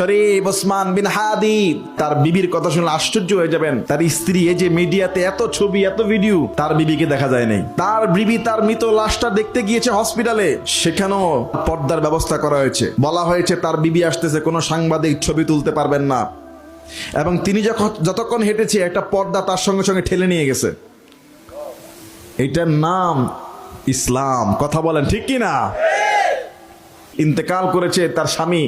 শরীফ ওসমান বিন হাদি, তার বিবির কথা শুনলে আশ্চর্য হয়ে যাবেন। তার স্ত্রী, এই যে মিডিয়াতে এত ছবি এত ভিডিও, তার বিবিকে দেখা যায় নাই। তার বিবি তার মৃত লাশটা দেখতে গিয়েছে হসপিটালে, সেখানেও পর্দার ব্যবস্থা করা হয়েছে। বলা হয়েছে তার বিবি আসতেছে, কোনো সাংবাদিক ছবি তুলতে পারবেন না। এবং তিনি যতক্ষণ হেঁটেছে একটা পর্দা তার সঙ্গে সঙ্গে ঠেলে নিয়ে গেছে। এটার নাম ইসলাম। কথা বলেন ঠিক কি না? ইন্তেকাল করেছে তার স্বামী,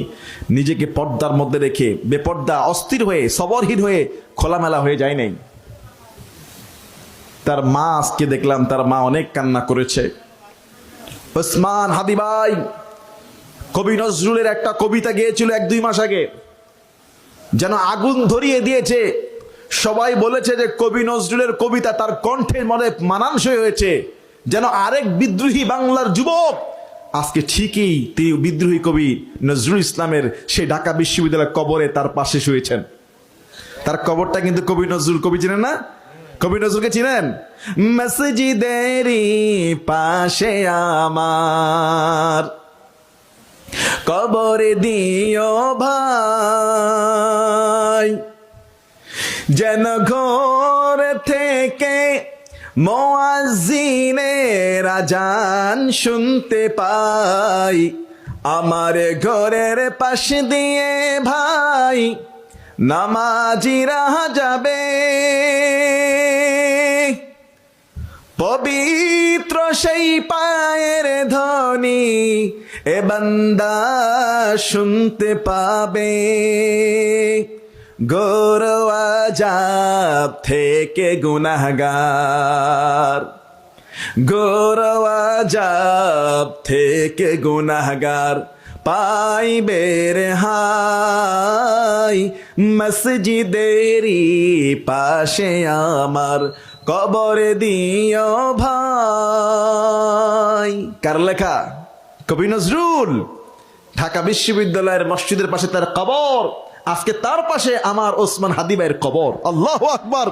নিজেকে পর্দার মধ্যে রেখে বেপর্দা অস্থির হয়ে সবরহীন হয়ে খোলামেলা হয়ে যায় নাই। তার মা, আজকে দেখলাম তার মা অনেক কান্না করেছে। ওসমান হাদি ভাই কবি নজরুলের একটা কবিতা গেয়েছিল 1-2 মাস আগে, যেন আগুন ধরিয়ে দিয়েছে। সবাই বলেছে যে কবি নজরুলের কবিতা তার কণ্ঠের মনে মানানসই হয়েছে, যেন আরেক বিদ্রোহী বাংলার যুবক আজকে ঠিকই তিনি বিদ্রোহী কবি নজরুল ইসলামের সেই ঢাকা বিশ্ববিদ্যালয়ের কবরে তার পাশে শুয়েছেন। তার কবরটা কিন্তু কবি নজরুল, কবি চিনেন না? কবি নজরুলকে চিনেন? মসজিদেরই পাশে আমার কবরে দিও ভাই, যেন ঘর থেকে মুয়াজ্জিনের আজান শুনতে পাই। আমার ঘরের পাশ দিয়ে ভাই নামাজিরা যাবে, পবিত্র সেই পায়ের ধ্বনি এ বান্দা শুনতে পাবে। ঘোর আযাব থেকে গুনাহগার, ঘোর আযাব থেকে গুনাহগার পাইবে রেহাই। মসজিদেরই পাশে আমার কবরে দিও ভাই। কার লেখা? কবি নজরুল। ঢাকা বিশ্ববিদ্যালয়ের মসজিদের পাশে তার কবর, আজকে তার পাশে আমার ওসমান হাদি ভাইয়ের কবর। আল্লাহু আকবার।